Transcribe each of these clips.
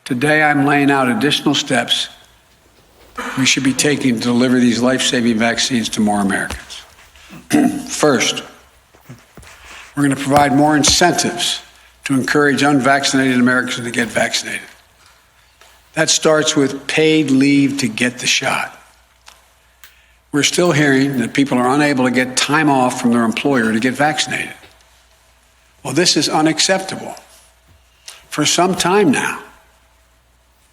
Today, I'm laying out additional steps we should be taking to deliver these life-saving vaccines to more Americans. First, we're going to provide more incentives to encourage unvaccinated Americans to get vaccinated. That starts with paid leave to get the shot. We're still hearing that people are unable to get time off from their employer to get vaccinated. Well, this is unacceptable. For some time now,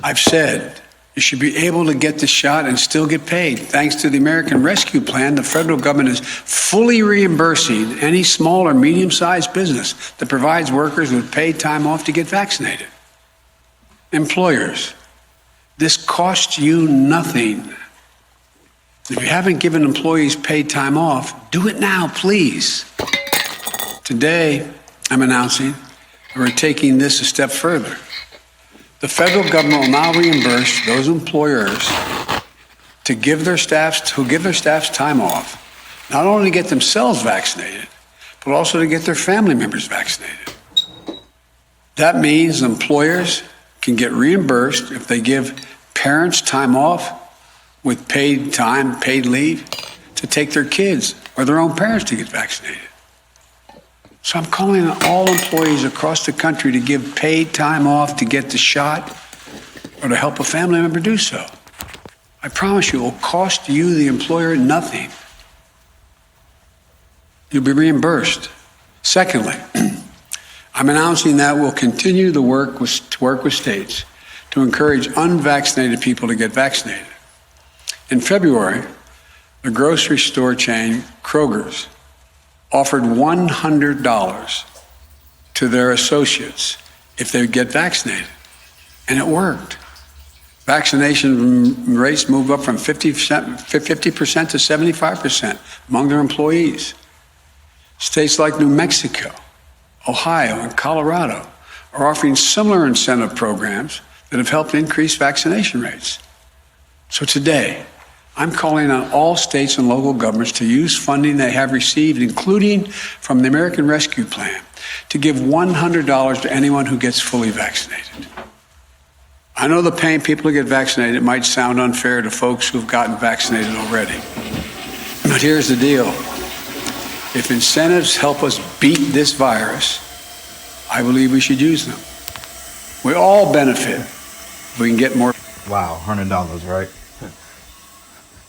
I've said you should be able to get the shot and still get paid. Thanks to the American Rescue Plan, the federal government is fully reimbursing any small or medium-sized business that provides workers with paid time off to get vaccinated. Employers, this costs you nothing. If you haven't given employees paid time off, do it now, please. Today, I'm announcing that we're taking this a step further. The federal government will now reimburse those employers to give their staffs time off, not only to get themselves vaccinated, but also to get their family members vaccinated. That means employers can get reimbursed if they give parents time off with paid time, paid leave, to take their kids or their own parents to get vaccinated. So I'm calling on all employees across the country to give paid time off to get the shot or to help a family member do so. I promise you, it will cost you, the employer, nothing. You'll be reimbursed. Secondly, I'm announcing that we'll continue to work with states to encourage unvaccinated people to get vaccinated. In February, the grocery store chain Kroger's offered $100 to their associates if they would get vaccinated. And it worked. Vaccination rates moved up from 50% to 75% among their employees. States like New Mexico, Ohio, and Colorado are offering similar incentive programs that have helped increase vaccination rates. So today, I'm calling on all states and local governments to use funding they have received, including from the American Rescue Plan, to give $100 to anyone who gets fully vaccinated. I know the paying people to get vaccinated might sound unfair to folks who've gotten vaccinated already. But here's the deal. If incentives help us beat this virus, I believe we should use them. We all benefit if we can get more. Wow, $100, right?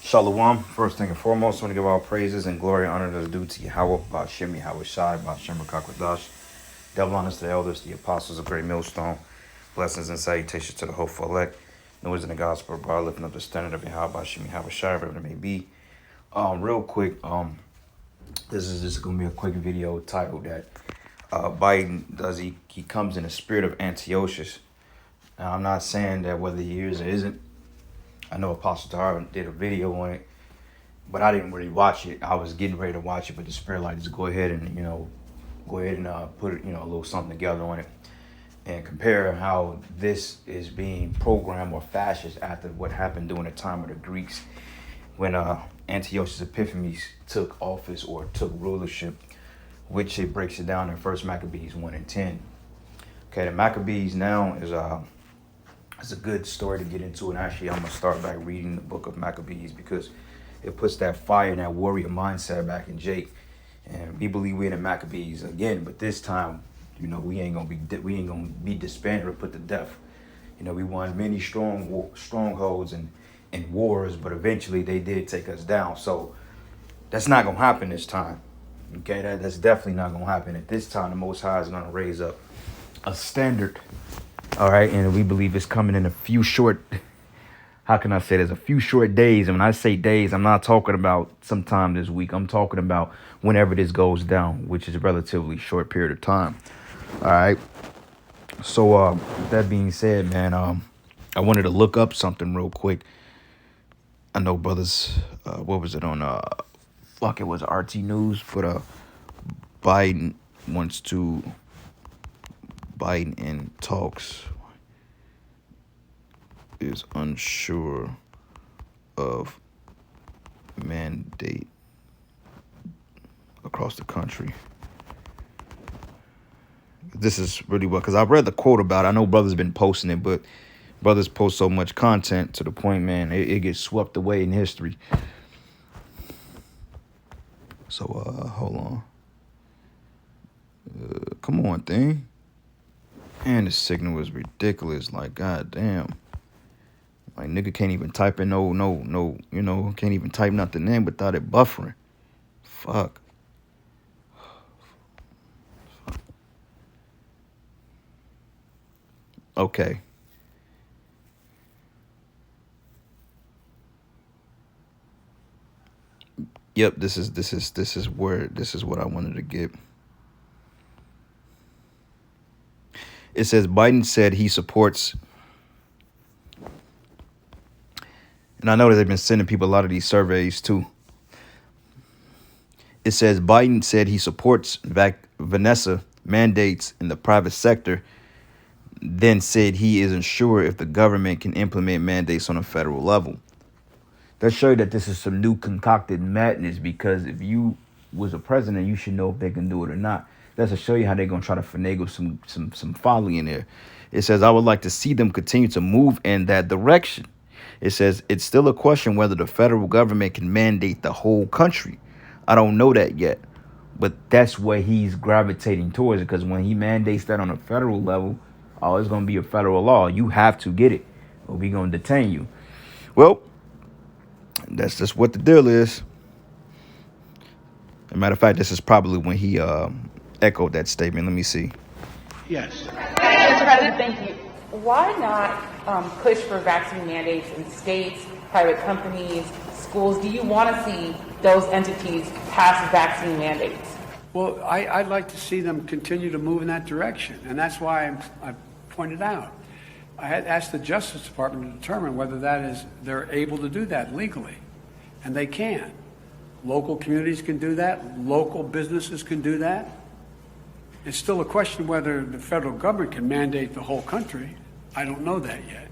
Shalom. First thing and foremost, I want to give all praises and glory and honor that is due to Yahweh, Ba'ashem Yahweh Shai, Ba'ashem Rakakwadash. Double honors to the elders, the apostles of Great Millstone. Blessings and salutations to the hopeful elect. Noise in the gospel of God, lifting up the standard of Yahweh, Ba'ashem Yahweh Shai, wherever it may be. Real quick, this is just going to be a quick video titled that Biden does he comes in the spirit of Antiochus. Now, I'm not saying that whether he is or isn't. I know Apostle Tahar did a video on it, but I didn't really watch it. I was getting ready to watch it, but the Spirit like, just go ahead and put it, a little something together on it and compare how this is being programmed or fashioned after what happened during the time of the Greeks when Antiochus Epiphanes took office or took rulership, which it breaks it down in 1 Maccabees 1 and 10. Okay, the Maccabees now is it's a good story to get into, and actually I'm going to start back reading the book of Maccabees because it puts that fire and that warrior mindset back in Jake. And we believe we're in the Maccabees again, but this time, we ain't gonna be disbanded or put to death. We won many strongholds and wars, but eventually they did take us down. So that's not gonna happen this time. Okay, that's definitely not gonna happen. At this time, the Most High is gonna raise up a standard. All right, and we believe it's coming in a few short, how can I say this, a few short days. And when I say days, I'm not talking about sometime this week. I'm talking about whenever this goes down, which is a relatively short period of time. All right. So with that being said, man, I wanted to look up something real quick. I know brothers, what was it on, it was RT News, but Biden in talks is unsure of mandate across the country. This is really what, because I read the quote about it. I know brothers been posting it, but Brothers post so much content to the point, man, it gets swept away in history. So, hold on. Come on, thing. And the signal is ridiculous. Like, goddamn. Like, nigga can't even type in no, can't even type nothing in without it buffering. Fuck. Okay. Yep, this is what I wanted to get. It says Biden said he supports, and I know that they've been sending people a lot of these surveys too. It says Biden said he supports Vanessa mandates in the private sector, then said he isn't sure if the government can implement mandates on a federal level. That show you that this is some new concocted madness, because if you was a president, you should know if they can do it or not. That's to show you how they're going to try to finagle some folly in there. It says, I would like to see them continue to move in that direction. It says, it's still a question whether the federal government can mandate the whole country. I don't know that yet, but that's where he's gravitating towards it, because when he mandates that on a federal level, oh, it's going to be a federal law. You have to get it or we're going to detain you. Well, that's just what the deal is. As a matter of fact, this is probably when he echoed that statement. Let me see. Yes. Mr. President, thank you. Why not push for vaccine mandates in states, private companies, schools? Do you want to see those entities pass vaccine mandates? Well, I'd like to see them continue to move in that direction, and that's why I pointed out. I had asked the Justice Department to determine whether they're able to do that legally, and they can. Local communities can do that. Local businesses can do that. It's still a question whether the federal government can mandate the whole country. I don't know that yet.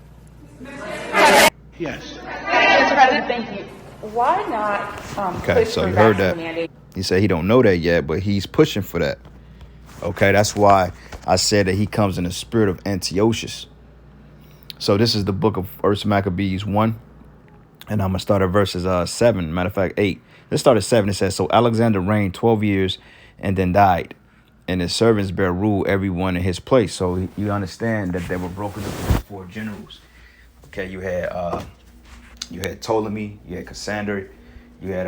Yes. Mr. President, thank you. Why not Okay, push so for you heard vaccine that. mandates? He said he don't know that yet, but he's pushing for that. Okay, that's why I said that he comes in the spirit of Antiochus. So this is the book of 1 Maccabees 1. And I'm going to start at verses 7. Matter of fact, 8. Let's start at 7. It says, so Alexander reigned 12 years and then died. And his servants bare rule everyone in his place. So you understand that they were broken up into 4 generals. Okay, you had Ptolemy, you had Cassander, you had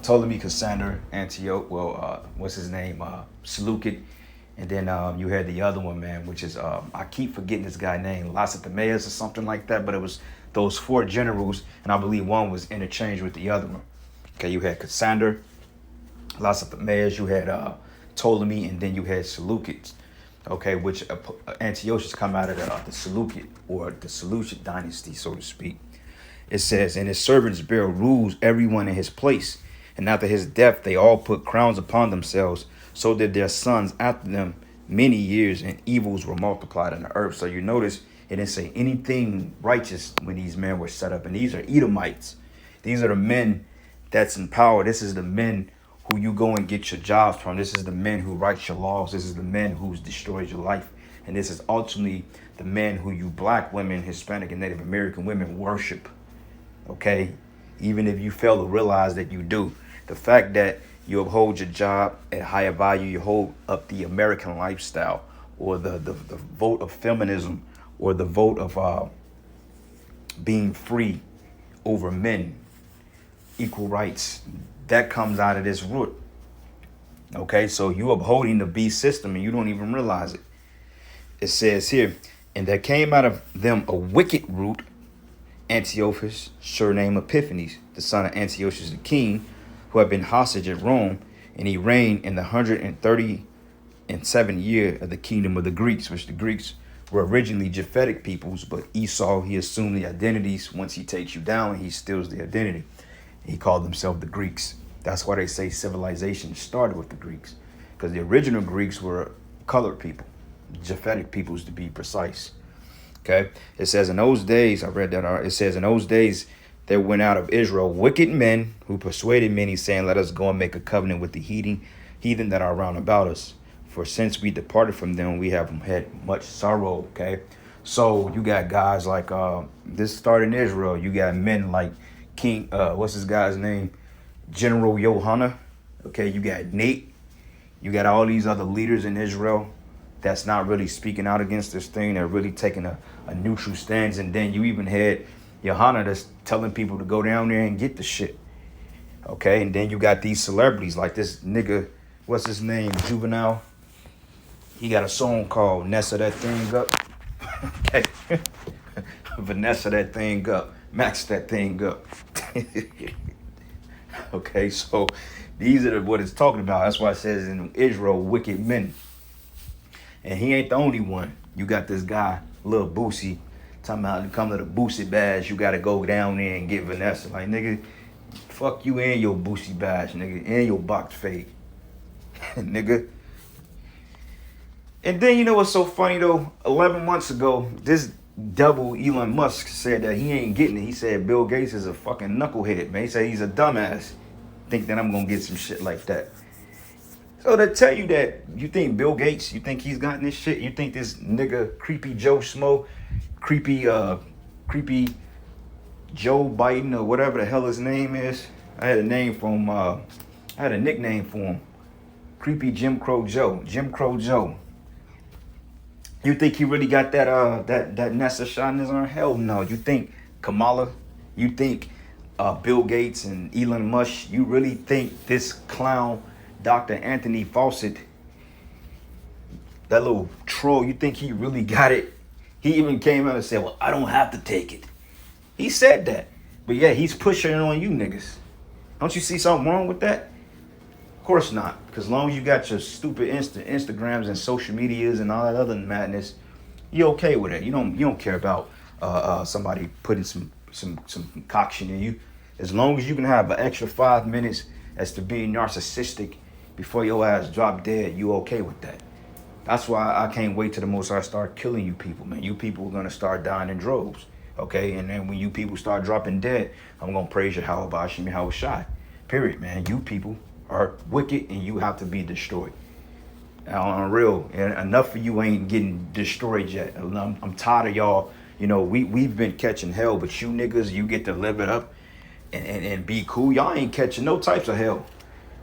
Ptolemy, Cassander, Antiochus, what's his name? Seleucid. And then you had the other one, man, which is, I keep forgetting this guy's name, Lacedaemonius or something like that, but it was those 4 generals, and I believe one was interchanged with the other one. Okay, you had Cassander, Lacedaemonius, you had Ptolemy, and then you had Seleucids. Okay, which Antiochus come out of the Seleucid, or the Seleucid dynasty, so to speak. It says, and his servants bare rules everyone in his place. And after his death, they all put crowns upon themselves. So did their sons after them many years, and evils were multiplied on the earth. So you notice it didn't say anything righteous when these men were set up. And these are Edomites. These are the men that's in power. This is the men who you go and get your jobs from. This is the men who write your laws. This is the men who's destroyed your life. And this is ultimately the men who you black women, Hispanic and Native American women worship. Okay? Even if you fail to realize that you do. The fact that you uphold your job at higher value, you hold up the American lifestyle, or the vote of feminism, or the vote of being free over men, equal rights. That comes out of this root. Okay, so you upholding the beast system and you don't even realize it. It says here, and there came out of them a wicked root, Antiochus, surname Epiphanes, the son of Antiochus the king, who had been hostage at Rome, and he reigned in the 137th year of the kingdom of the Greeks, which the Greeks were originally Japhetic peoples, but Esau, he assumed the identities. Once he takes you down, he steals the identity. He called himself the Greeks. That's why they say civilization started with the Greeks, because the original Greeks were colored people, Japhetic peoples to be precise. Okay, it says in those days, I read that. It says in those days there went out of Israel wicked men who persuaded many, saying, let us go and make a covenant with the heathen that are round about us. For since we departed from them, we have had much sorrow. Okay, So you got guys like this started in Israel. You got men like King, what's this guy's name? General Yohana. Okay, you got Nate. You got all these other leaders in Israel that's not really speaking out against this thing. They're really taking a neutral stance. And then you even had Yohana that's telling people to go down there and get the shit. Okay, and then you got these celebrities like this nigga, what's his name? Juvenile. He got a song called Nessa That Thing Up. Okay. Vanessa that thing up. Max that thing up. Okay, so these are what it's talking about. That's why it says in Israel, wicked men. And he ain't the only one. You got this guy, Lil Boosie, talking about to come to the Boosie badge. You got to go down there and get Vanessa. Like, nigga, fuck you and your Boosie badge, nigga, and your box fade. Nigga. And then you know what's so funny though? 11 months ago, this devil Elon Musk said that he ain't getting it. He said Bill Gates is a fucking knucklehead, man. He said he's a dumbass. Think that I'm gonna get some shit like that. So to tell you that you think Bill Gates, you think he's gotten this shit, you think this nigga creepy Joe Schmo, creepy Joe Biden or whatever the hell his name is. I had a nickname for him. Creepy Jim Crow Joe. Jim Crow Joe. You think he really got that Nessa shot in his arm? Hell no. You think Kamala? You think Bill Gates and Elon Musk? You really think this clown, Dr. Anthony Fauci, that little troll, you think he really got it? He even came out and said, well, I don't have to take it. He said that. But yeah, he's pushing it on you niggas. Don't you see something wrong with that? Of course not, because as long as you got your stupid Instagrams and social medias and all that other madness, you're okay with it. You don't care about somebody putting some concoction in you. As long as you can have an extra 5 minutes as to being narcissistic before your ass drop dead, you okay with that. That's why I can't wait till the Most High start killing you people, man. You people are gonna start dying in droves, okay? And then when you people start dropping dead, I'm gonna praise you how about Shimi how Shai. Period, man. You people are wicked and you have to be destroyed. Now, on real, and enough of you ain't getting destroyed yet. I'm tired of y'all. You know, we've been catching hell, but you niggas, you get to live it up and be cool. Y'all ain't catching no types of hell.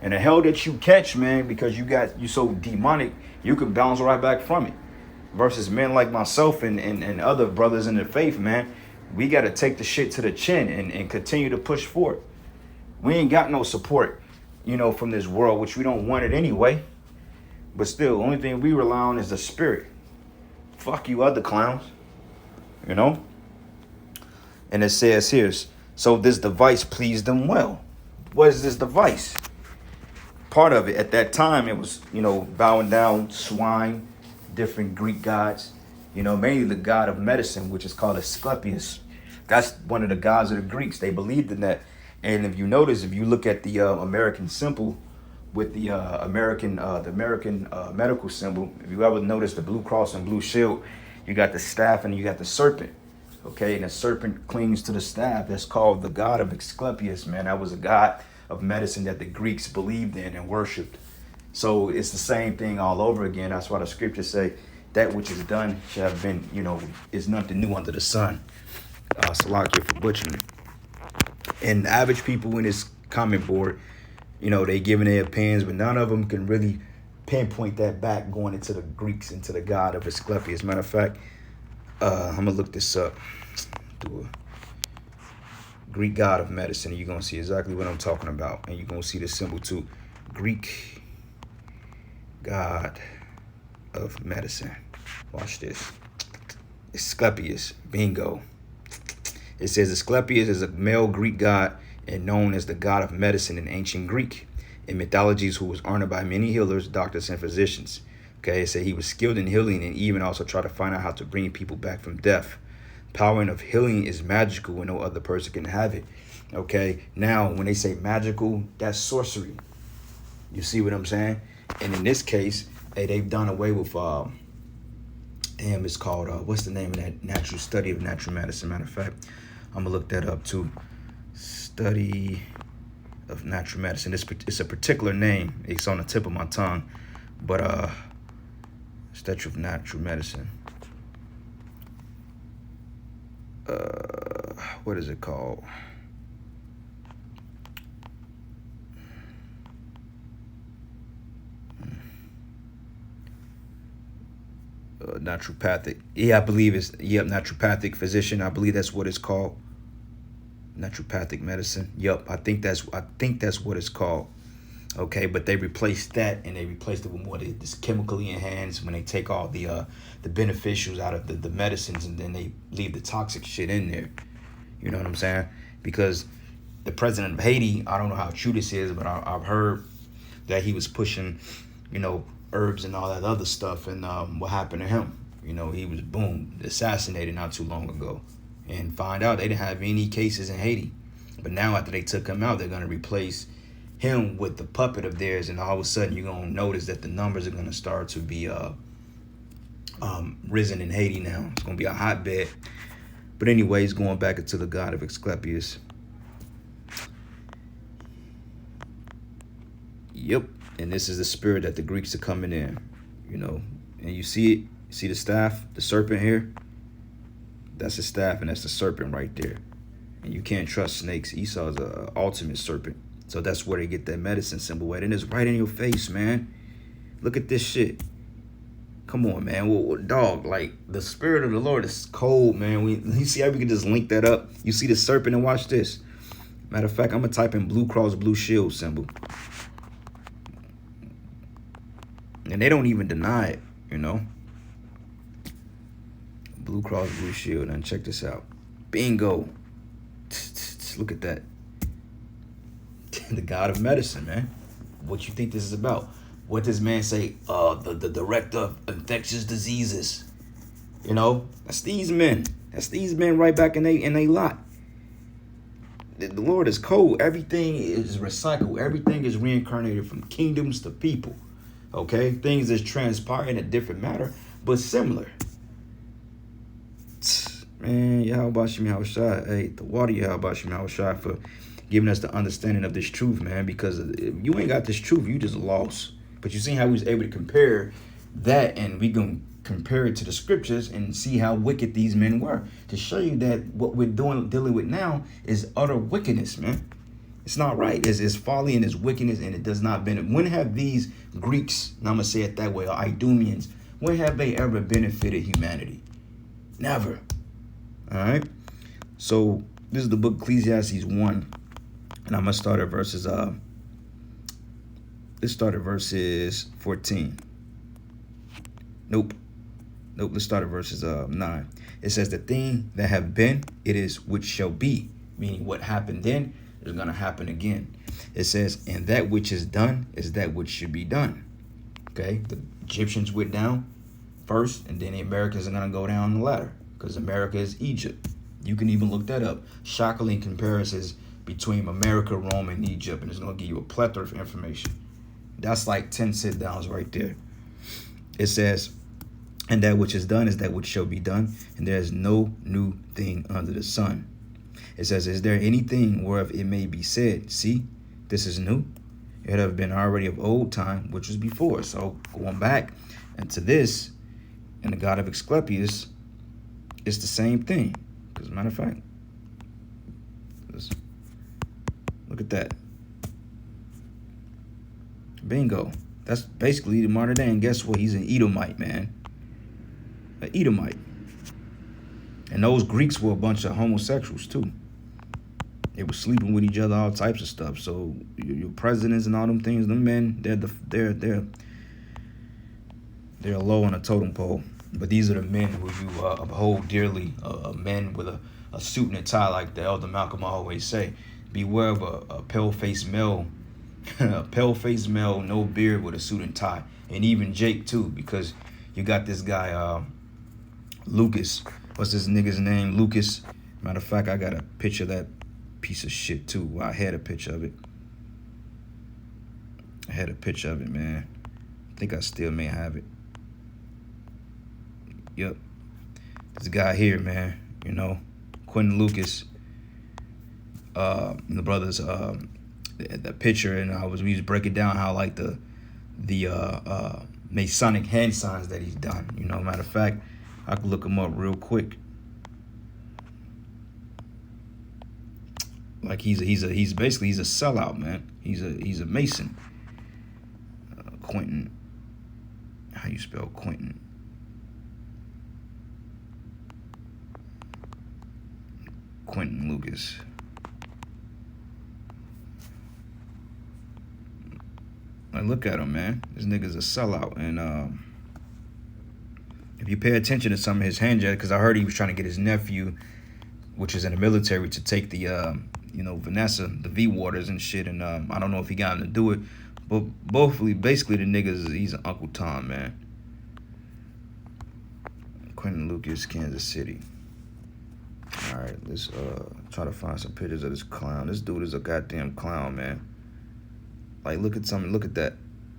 And the hell that you catch, man, because you so demonic, you can bounce right back from it. Versus men like myself and other brothers in the faith, man, we got to take the shit to the chin and continue to push forward. We ain't got no support, you know, from this world, which we don't want it anyway. But still, the only thing we rely on is the spirit. Fuck you other clowns, you know? And it says here, so this device pleased them well. What is this device? Part of it, at that time, it was, you know, bowing down swine, different Greek gods, you know, mainly the god of medicine, which is called Asclepius. That's one of the gods of the Greeks. They believed in that. And if you notice, if you look at the American symbol with the American medical symbol, if you ever notice the blue cross and blue shield, you got the staff and you got the serpent. Okay, and the serpent clings to the staff. That's called the god of Asclepius, man. That was a god of medicine that the Greeks believed in and worshipped. So it's the same thing all over again. That's why the scriptures say that which is done shall have been, you know, is nothing new under the sun. Salakia for butchering it. And the average people in this comment board, you know, they giving their opinions, but none of them can really pinpoint that back going into the Greeks, into the god of Asclepius. Matter of fact, I'm going to look this up. Do a Greek god of medicine, and you're going to see exactly what I'm talking about. And you're going to see the symbol too. Greek god of medicine. Watch this. Asclepius. Bingo. It says Asclepius is a male Greek god and known as the god of medicine in ancient Greek. In mythologies, who was honored by many healers, doctors, and physicians. Okay, it said he was skilled in healing and even also tried to find out how to bring people back from death. Power of healing is magical and no other person can have it. Okay, now when they say magical, that's sorcery. You see what I'm saying? And in this case, hey, they've done away with, it's called, what's the name of that natural study of natural medicine? Matter of fact, I'm going to look that up too. Study of natural medicine. It's a particular name. It's on the tip of my tongue. But, study of natural medicine. what is it called? Naturopathic. Yeah, I believe it's naturopathic physician. I believe that's what it's called. Naturopathic medicine. Yup, I think that's what it's called. Okay, but they replaced that and they replaced it with more this chemically enhanced when they take all the beneficials out of the medicines and then they leave the toxic shit in there. You know what I'm saying? Because the president of Haiti, I don't know how true this is, but I've heard that he was pushing, herbs and all that other stuff. And what happened to him? He was, boom, assassinated not too long ago. And find out they didn't have any cases in Haiti. But now after they took him out, they're going to replace him with the puppet of theirs. And all of a sudden, you're going to notice that the numbers are going to start to be risen in Haiti now. It's going to be a hotbed. But anyways, going back into the God of Asclepius. Yep. And this is the spirit that the Greeks are coming in, and you see it. You see the staff, the serpent here? That's the staff and that's the serpent right there. And you can't trust snakes. Esau's an ultimate serpent. So that's where they get that medicine symbol at. And it's right in your face, man. Look at this shit. Come on, man. Well, dog, like, the spirit of the Lord is cold, man. You see how we can just link that up? You see the serpent and watch this. Matter of fact, I'm going to type in Blue Cross Blue Shield symbol. And they don't even deny it, Blue Cross Blue Shield. And check this out. Bingo. Look at that. The God of medicine, man. What you think this is about? What does man say? The director of infectious diseases. That's these men. That's these men right back in they lot. The Lord is cold. Everything is recycled. Everything is reincarnated from kingdoms to people. Okay? Things that transpire in a different matter, but similar. Man, Yahweh Shem Yahushua. Hey, the water Yahweh Shem Yahushua for giving us the understanding of this truth, man. Because if you ain't got this truth, you just lost. But you see how we was able to compare that, and we can compare it to the scriptures and see how wicked these men were. To show you that what we're dealing with now is utter wickedness, man. It's not right. It's folly and it's wickedness, and it does not benefit. When have these Greeks, and I'm going to say it that way, or Idumeans, when have they ever benefited humanity? Never. All right. So this is the book Ecclesiastes 1, and I'm gonna start at verses. Let's start at verses 14. Nope. Let's start at verses 9. It says, "The thing that have been, it is which shall be," meaning what happened then is gonna happen again. It says, "And that which is done is that which should be done." Okay, the Egyptians went down first, and then the Americans are gonna go down the ladder. Because America is Egypt. You can even look that up. Shockingly comparisons between America, Rome, and Egypt. And it's going to give you a plethora of information. That's like 10 sit-downs right there. It says, "And that which is done is that which shall be done. And there is no new thing under the sun." It says, "Is there anything whereof it may be said, see, this is new? It have been already of old time, which was before." So going back into this, and the God of Asclepius, it's the same thing. As a matter of fact, look at that. Bingo. That's basically the modern day. And guess what? He's an Edomite, man. An Edomite. And those Greeks were a bunch of homosexuals, too. They were sleeping with each other, all types of stuff. So your presidents and all them things, them men, they're low on a totem pole. But these are the men who you uphold dearly, men with a suit and a tie, like the elder Malcolm always say. Beware of a pale-faced male, no beard with a suit and tie. And even Jake, too, because you got this guy, Lucas. What's this nigga's name? Lucas. Matter of fact, I got a picture of that piece of shit, too. Well, I had a picture of it. Man. I think I still may have it. Yep. This guy here, man, Quentin Lucas, the brothers, the picture, and we was breaking down how like the Masonic hand signs that he's done. Matter of fact, I can look him up real quick. Like he's basically he's a sellout, man. He's a Mason. Quentin, how you spell Quentin? Quentin Lucas. Like, look at him, man. This nigga's a sellout. And if you pay attention to some of his hand gestures, because I heard he was trying to get his nephew, which is in the military, to take the, Vanessa, the V waters and shit. And I don't know if he got him to do it, but basically the nigga's, he's an Uncle Tom, man. Quentin Lucas, Kansas City. All right, let's try to find some pictures of this clown. This dude is a goddamn clown, man. Like, look at that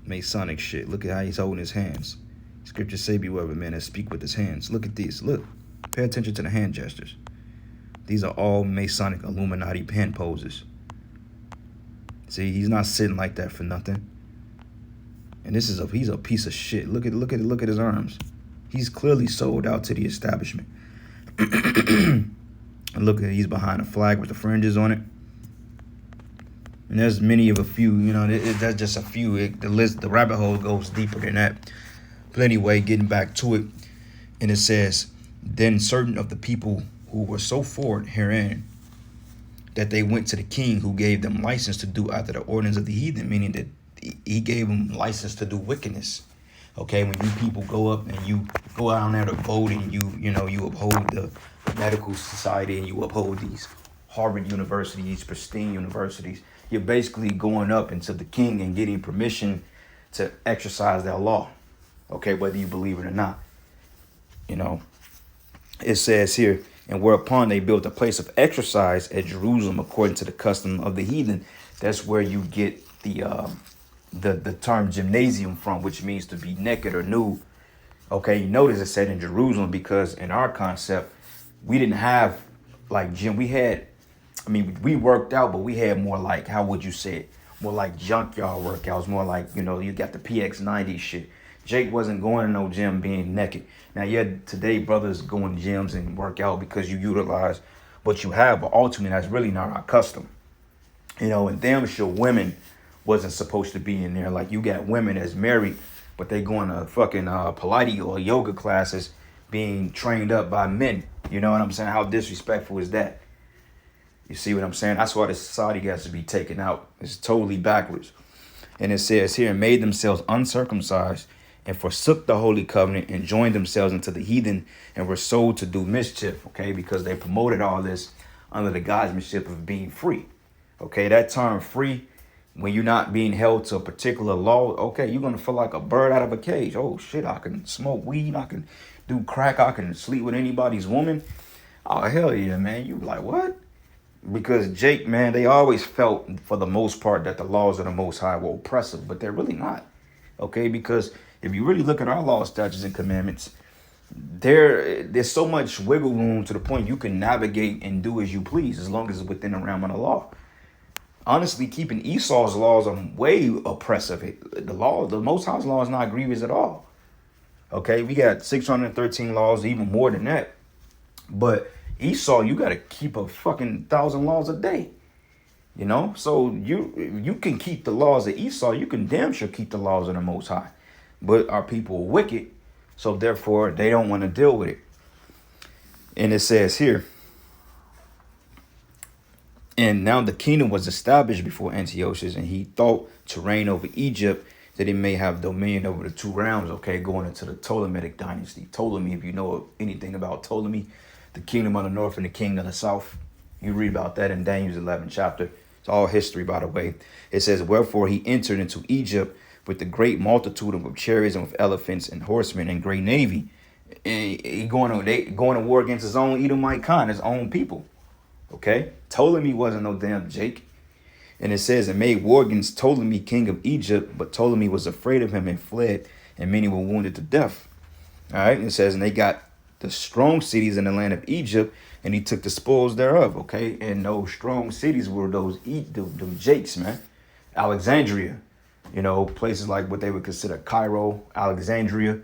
Masonic shit. Look at how he's holding his hands. Scripture say, beware of a man that speak with his hands. Look at these. Look. Pay attention to the hand gestures. These are all Masonic Illuminati hand poses. See, he's not sitting like that for nothing. And he's a piece of shit. Look at his arms. He's clearly sold out to the establishment. And look at, he's behind a flag with the fringes on it. And there's many of a few, that's just a few. The rabbit hole goes deeper than that. But anyway, getting back to it, and it says, then certain of the people who were so forward herein that they went to the king, who gave them license to do after the ordinance of the heathen, meaning that he gave them license to do wickedness. Okay, when you people go up and you go out there to vote, and you uphold the medical society, and you uphold these Harvard University, these pristine universities, you're basically going up into the king and getting permission to exercise that law. Okay, whether you believe it or not. It says here, and whereupon they built a place of exercise at Jerusalem according to the custom of the heathen. That's where you get the term gymnasium from, which means to be naked or nude. Okay, you notice it said in Jerusalem because in our concept, we didn't have like gym. We worked out, but we had more like, how would you say it? More like junkyard workouts, more like, you got the PX90 shit. Jake wasn't going to no gym being naked. Now, yeah, today brothers go in gyms and work out because you utilize what you have, but ultimately that's really not our custom. And damn sure women wasn't supposed to be in there. Like, you got women that's married, but they going to fucking Pilates or yoga classes being trained up by men. You know what I'm saying? How disrespectful is that? You see what I'm saying? That's why the society has to be taken out. It's totally backwards. And it says here, and made themselves uncircumcised, and forsook the holy covenant, and joined themselves into the heathen, and were sold to do mischief. Okay, because they promoted all this under the guisemanship of being free. Okay, that term free, when you're not being held to a particular law, okay, you're gonna feel like a bird out of a cage. Oh shit, I can smoke weed, I can do crack, I can sleep with anybody's woman. Oh hell yeah, man. You like, what? Because Jake, man, they always felt for the most part that the laws of the Most High were oppressive, but they're really not. Okay, because if you really look at our laws, statutes, and commandments, there's so much wiggle room to the point you can navigate and do as you please as long as it's within the realm of the law. Honestly, keeping Esau's laws are way oppressive. The Most High's law is not grievous at all. Okay, we got 613 laws, even more than that. But Esau, you got to keep a fucking 1,000 laws a day. So you can keep the laws of Esau. You can damn sure keep the laws of the Most High. But our people are wicked, so therefore they don't want to deal with it. And it says here, and now the kingdom was established before Antiochus, and he thought to reign over Egypt, that he may have dominion over the two realms. Okay, going into the Ptolemaic dynasty. Ptolemy, if you know anything about Ptolemy, the kingdom of the north and the kingdom of the south. You read about that in Daniel's 11th chapter. It's all history, by the way. It says, wherefore he entered into Egypt with the great multitude of chariots and with elephants and horsemen and great navy. And he going to war against his own Edomite Khan, his own people. Okay? Ptolemy wasn't no damn Jake. And it says, and made war against Ptolemy, king of Egypt, but Ptolemy was afraid of him and fled, and many were wounded to death. All right? And it says, and they got the strong cities in the land of Egypt, and he took the spoils thereof. Okay? And those strong cities were those Jakes, man. Alexandria. Places like what they would consider Cairo, Alexandria.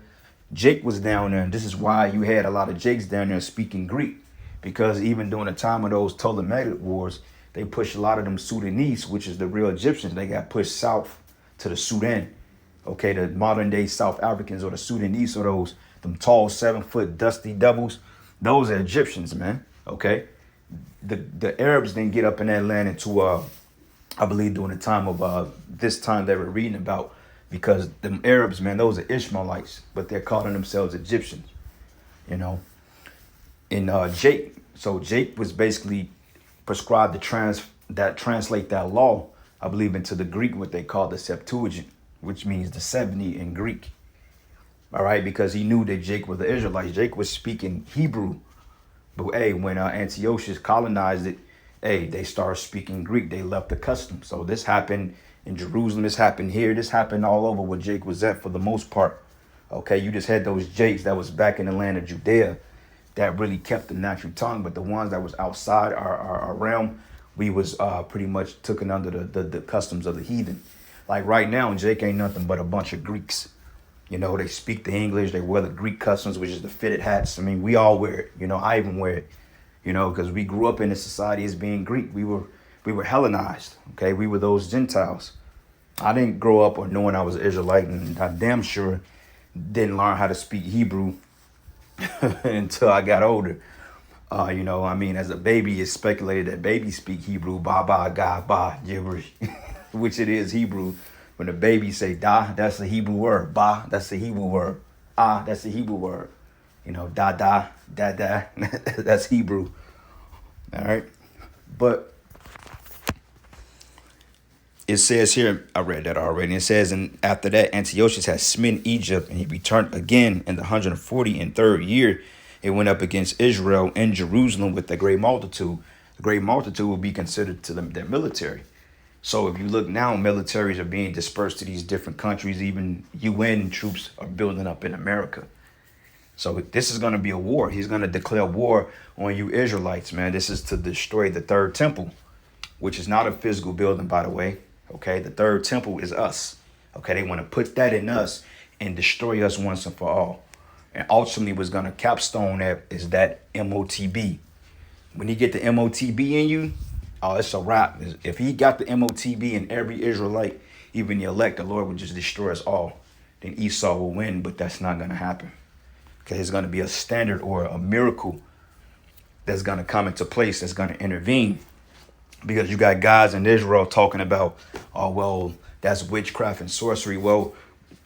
Jake was down there, and this is why you had a lot of Jakes down there speaking Greek. Because even during the time of those Ptolemaic wars, they pushed a lot of them Sudanese, which is the real Egyptians. They got pushed south to the Sudan. Okay, the modern day South Africans or the Sudanese or them tall 7-foot dusty devils. Those are Egyptians, man. Okay, the Arabs didn't get up in that land until I believe during the time of this time they were reading about, because them Arabs, man, those are Ishmaelites, but they're calling themselves Egyptians, you know. And Jake was basically prescribed to translate that law, I believe, into the Greek, what they call the Septuagint, which means the 70 in Greek. All right, because he knew that Jake was the Israelites. Jake was speaking Hebrew, but hey, when Antiochus colonized it, hey, they started speaking Greek. They left the custom. So this happened in Jerusalem. This happened here. This happened all over where Jake was at for the most part. Okay, you just had those Jakes that was back in the land of Judea that really kept the natural tongue, but the ones that was outside our realm, we was pretty much taken under the customs of the heathen. Like right now, Jake ain't nothing but a bunch of Greeks. You know, they speak the English, they wear the Greek customs, which is the fitted hats. I mean, we all wear it. You know, I even wear it. You know, because we grew up in a society as being Greek. We were Hellenized. Okay, we were those Gentiles. I didn't grow up or knowing I was an Israelite, and I damn sure didn't learn how to speak Hebrew until I got older. You know, I mean, as a baby, it's speculated that babies speak Hebrew, ba ba ga ba gibberish, which it is Hebrew. When the baby say da, that's the Hebrew word. Ba, that's the Hebrew word. Ah, that's the Hebrew word. You know, da da da da, that's Hebrew. All right, but it says here, I read that already. It says, and after that, Antiochus had smitten Egypt, and he returned again in the 143rd year. It went up against Israel and Jerusalem with a great multitude. The great multitude will be considered to them their military. So if you look now, militaries are being dispersed to these different countries. Even UN troops are building up in America. So this is going to be a war. He's going to declare war on you Israelites, man. This is to destroy the third temple, which is not a physical building, by the way. Okay, the third temple is us. Okay, they want to put that in us and destroy us once and for all. And ultimately, what's going to capstone that is that MOTB. When you get the MOTB in you, oh, it's a wrap. If he got the MOTB in every Israelite, even the elect, the Lord would just destroy us all. Then Esau will win, but that's not going to happen. Okay, it's going to be a standard or a miracle that's going to come into place, that's going to intervene. Because you got guys in Israel talking about, oh, well, that's witchcraft and sorcery. Well,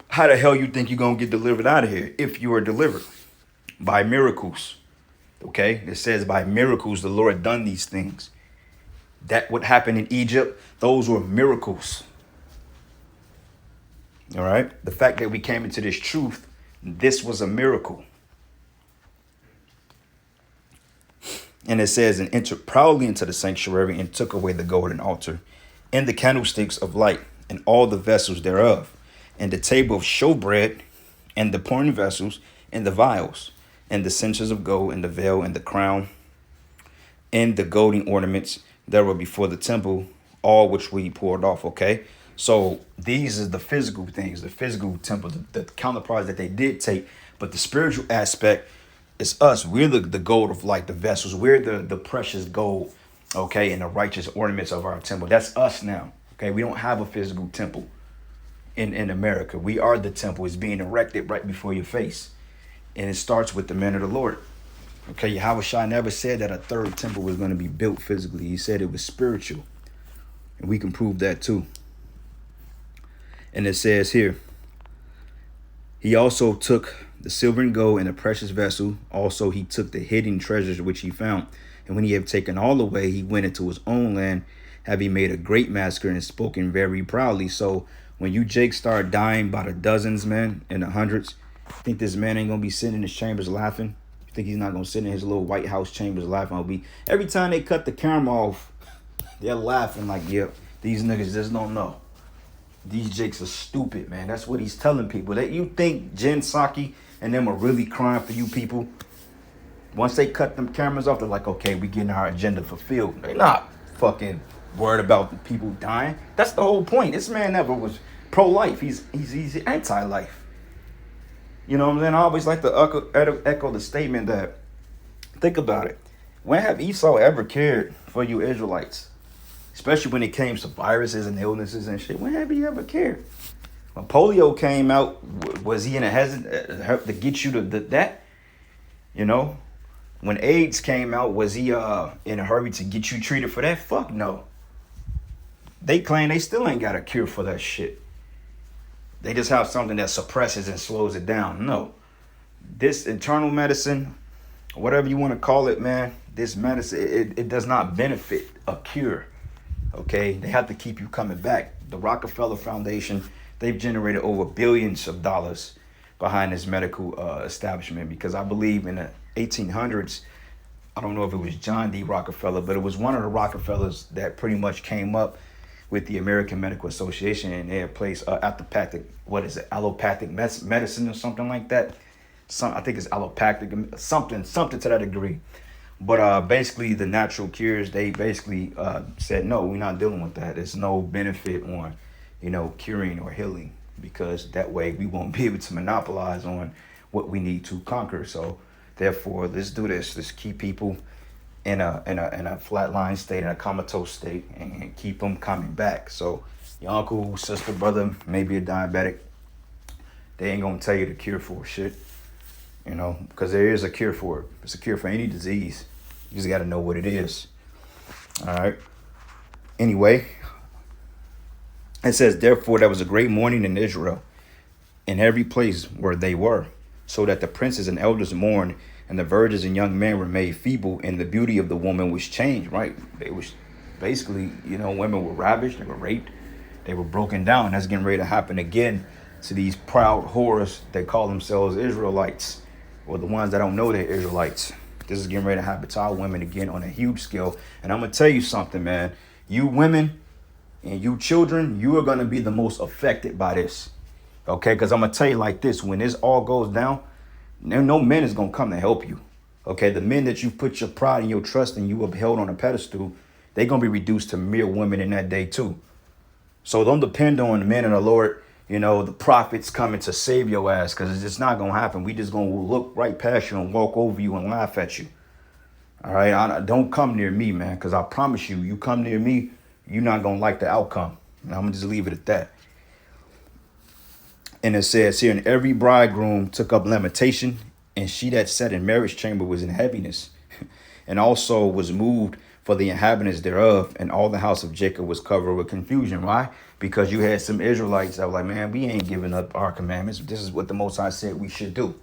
how the hell you think you're going to get delivered out of here if you are delivered? By miracles. Okay, it says by miracles the Lord done these things. That what happened in Egypt, those were miracles. All right, the fact that we came into this truth, this was a miracle. And it says, and entered proudly into the sanctuary and took away the golden altar and the candlesticks of light and all the vessels thereof and the table of showbread and the pouring vessels and the vials and the censers of gold and the veil and the crown and the golden ornaments that were before the temple, all which we poured off. Okay, so these are the physical things, the physical temple, the counterparts that they did take, but the spiritual aspect, it's us. We're the gold of light, the vessels. We're the precious gold, okay, and the righteous ornaments of our temple. That's us now, okay? We don't have a physical temple in America. We are the temple. It's being erected right before your face. And it starts with the men of the Lord. Okay, Yahweh never said that a third temple was going to be built physically. He said it was spiritual. And we can prove that too. And it says here, he also took the silver and gold and a precious vessel. Also, he took the hidden treasures which he found. And when he had taken all away, he went into his own land, having made a great massacre and spoken very proudly. So when you Jake start dying by the dozens, man, in the hundreds, you think this man ain't going to be sitting in his chambers laughing? You think he's not going to sit in his little White House chambers laughing? I'll be every time they cut the camera off, they're laughing like, yep, these niggas just don't know. These Jakes are stupid, man. That's what he's telling people. That you think Jen Psaki and them are really crying for you people. Once they cut them cameras off, they're like, okay, we getting our agenda fulfilled. They're not fucking worried about the people dying. That's the whole point. This man never was pro-life. He's anti-life. You know what I'm saying? I always like to echo the statement that, think about it. When have Esau ever cared for you Israelites? especially when it came to viruses and illnesses and shit. When have you ever cared? When polio came out, was he in a hesitant to get you to that? You know, when AIDS came out, was he in a hurry to get you treated for that? Fuck no. They claim they still ain't got a cure for that shit. They just have something that suppresses and slows it down. No. This internal medicine, whatever you want to call it, man, this medicine, it does not benefit a cure. Okay? They have to keep you coming back. The Rockefeller Foundation, they've generated over billions of dollars behind this medical establishment, because I believe in the 1800s, I don't know if it was John D. Rockefeller, but it was one of the Rockefellers that pretty much came up with the American Medical Association, and they placed allopathic medicine or something like that. I think it's allopathic, something to that degree. But basically, the natural cures, they basically said, no, we're not dealing with that. There's no benefit on, curing or healing, because that way we won't be able to monopolize on what we need to conquer. So therefore, let's do this. Let's keep people in a flatline state, in a comatose state, and keep them coming back. So your uncle, sister, brother, maybe a diabetic, they ain't gonna tell you the cure for shit, because there is a cure for it. It's a cure for any disease. You just gotta know what it is. All right. Anyway, it says, therefore there was a great mourning in Israel, in every place where they were, so that the princes and elders mourned, and the virgins and young men were made feeble, and the beauty of the woman was changed, right? They was basically, women were ravished, they were raped, they were broken down. That's getting ready to happen again to these proud whores that call themselves Israelites, or the ones that don't know they're Israelites. This is getting ready to happen to our women again on a huge scale. And I'm going to tell you something, man. You women and you children, you are going to be the most affected by this. Okay? Because I'm going to tell you like this. When this all goes down, no man is going to come to help you. Okay? The men that you put your pride and your trust in, you upheld on a pedestal, they're going to be reduced to mere women in that day too. So don't depend on the men of the Lord, the prophets coming to save your ass, because it's just not going to happen. We just going to look right past you and walk over you and laugh at you. All right? Don't come near me, man, because I promise you, you come near me, you're not going to like the outcome. And I'm going to just leave it at that. And it says here, and every bridegroom took up lamentation, and she that sat in marriage chamber was in heaviness, and also was moved for the inhabitants thereof, and all the house of Jacob was covered with confusion. Why? Because you had some Israelites that were like, man, we ain't giving up our commandments. This is what the Most High said we should do.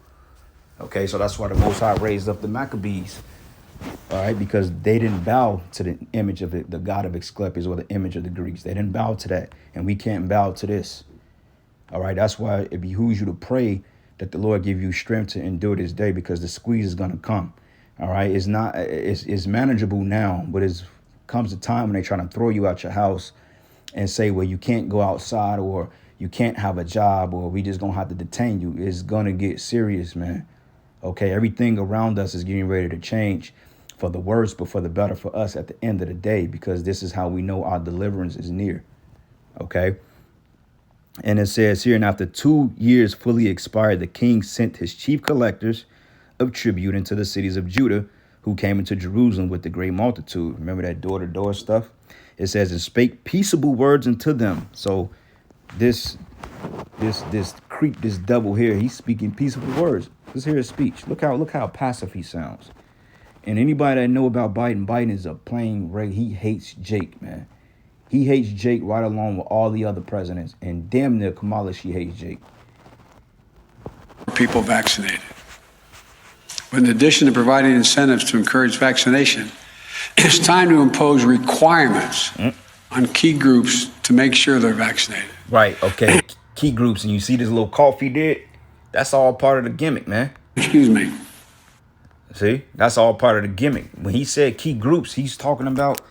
Okay, so that's why the Most High raised up the Maccabees. All right, because they didn't bow to the image of the god of Asclepius, or the image of the Greeks. They didn't bow to that, and we can't bow to this. All right, that's why it behooves you to pray that the Lord give you strength to endure this day, because the squeeze is going to come. All right, it's manageable now, but it comes a time when they try to throw you out your house and say, well, you can't go outside, or you can't have a job, or we just gonna have to detain you. It's gonna get serious, man. Okay, everything around us is getting ready to change for the worse, but for the better for us at the end of the day, because this is how we know our deliverance is near. Okay. And it says here, and after 2 years fully expired, the king sent his chief collectors of tribute into the cities of Judah, who came into Jerusalem with the great multitude. Remember that door-to-door stuff? It says, and spake peaceable words unto them. So this creep, this devil here, he's speaking peaceable words. Let's hear his speech. Look how passive he sounds. And anybody that know about Biden is a plain reg. He hates Jake, man. He hates Jake right along with all the other presidents. And damn near Kamala, she hates Jake. People vaccinated. But in addition to providing incentives to encourage vaccination, it's time to impose requirements on key groups to make sure they're vaccinated. Right, okay. Key groups, and you see this little cough he did? That's all part of the gimmick, man. Excuse me. See? That's all part of the gimmick. When he said key groups, he's talking about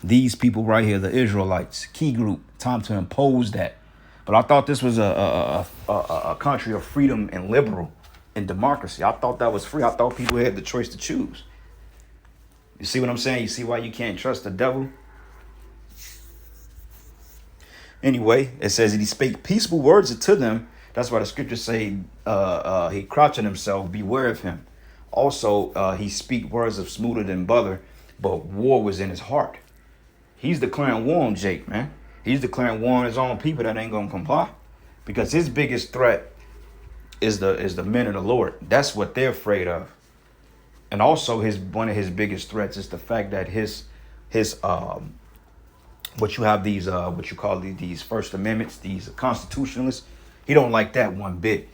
these people right here, the Israelites. Key group. Time to impose that. But I thought this was a country of freedom and liberal and democracy. I thought that was free. I thought people had the choice to choose. You see what I'm saying? You see why you can't trust the devil? Anyway, it says that he spake peaceable words to them. That's why the scriptures say he crouching himself, beware of him. Also, he speak words of smoother than butter, but war was in his heart. He's declaring war on Jake, man. He's declaring war on his own people that ain't gonna comply, because his biggest threat is the men of the Lord. That's what they're afraid of. And also one of his biggest threats is the fact that his what you have these what you call these First Amendments, these constitutionalists. He don't like that one bit,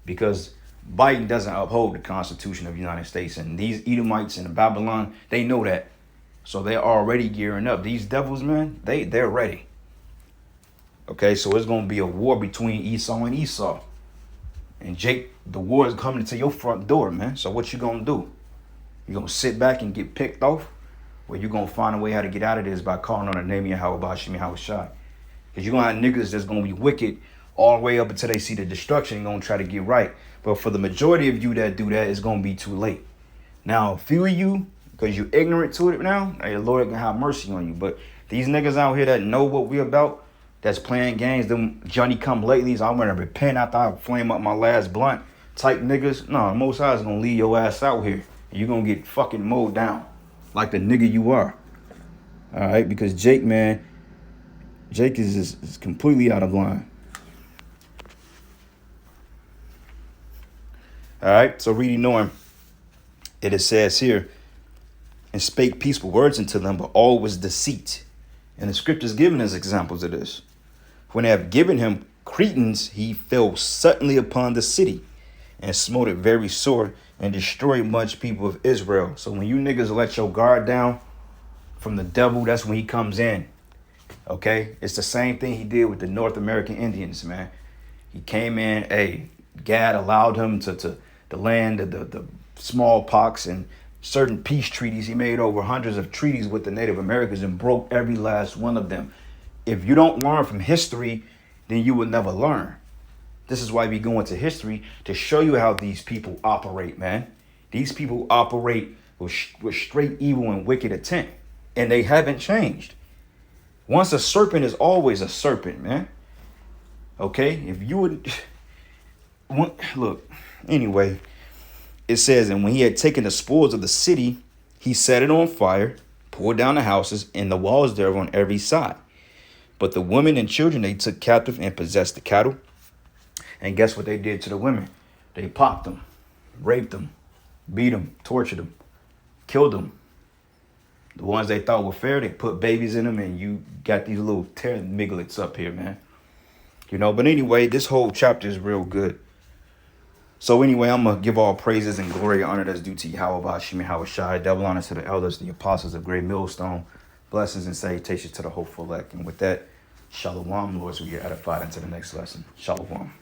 because Biden doesn't uphold the Constitution of the United States, and these Edomites in Babylon, they know that, so they're already gearing up. These devils, man, they're ready. Okay, so it's gonna be a war between Esau and Esau, and Jake, the war is coming to your front door, man. So what you gonna do? You gonna sit back and get picked off? Or you gonna find a way how to get out of this by calling on the name of Yahweh Bashim Yahweh Shai? Because you're gonna have niggas that's gonna be wicked all the way up until they see the destruction and gonna try to get right. But for the majority of you that do that, it's gonna be too late. Now, a few of you, because you're ignorant to it now, the Lord can have mercy on you. But these niggas out here that know what we about, that's playing games, them Johnny come latelys, I'm gonna repent after I flame up my last blunt type niggas. No, Most High is gonna leave your ass out here. You're gonna get fucking mowed down like the nigga you are. All right, because Jake, man, Jake is completely out of line. All right, so reading on, it says here, and spake peaceful words unto them, but all was deceit. And the scriptures giving us examples of this. When they have given him credence, he fell suddenly upon the city and smote it very sore and destroyed much people of Israel. So when you niggas let your guard down from the devil, that's when he comes in. Okay? It's the same thing he did with the North American Indians, man. He came in, Gad allowed him to land the smallpox and certain peace treaties. He made over hundreds of treaties with the Native Americans and broke every last one of them. If you don't learn from history, then you will never learn. This is why we go into history, to show you how these people operate, man. These people operate with straight evil and wicked intent, and they haven't changed. Once a serpent is always a serpent, man. Okay? If you would... Look, anyway, it says, and when he had taken the spoils of the city, he set it on fire, pulled down the houses and the walls thereof on every side. But the women and children they took captive and possessed the cattle. And guess what they did to the women? They popped them, raped them, beat them, tortured them, killed them. The ones they thought were fair, they put babies in them, and you got these little miglets up here, man. You know, but anyway, this whole chapter is real good. So anyway, I'm going to give all praises and glory and honor that's due to Yahweh Bashim Yahweh Shai. Double honors to the elders, the apostles of Great Millstone. Blessings and salutations to the hopeful elect. And with that, Shalom, Lords, we get edified into the next lesson. Shalom.